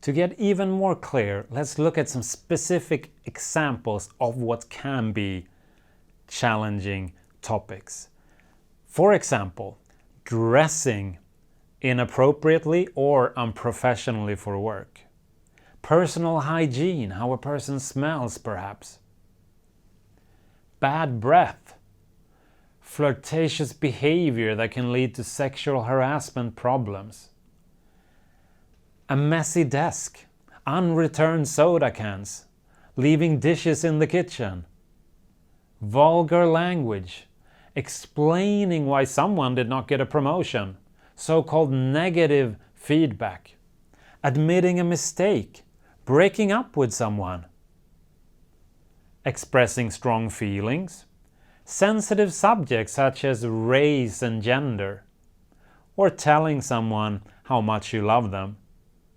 To get even more clear, let's look at some specific examples of what can be challenging topics. For example, dressing inappropriately or unprofessionally for work. Personal hygiene, how a person smells perhaps. Bad breath. Flirtatious behavior that can lead to sexual harassment problems. A messy desk. Unreturned soda cans. Leaving dishes in the kitchen. Vulgar language. Explaining why someone did not get a promotion. So-called negative feedback. Admitting a mistake. Breaking up with someone. Expressing strong feelings. Sensitive subjects such as race and gender. Or telling someone how much you love them.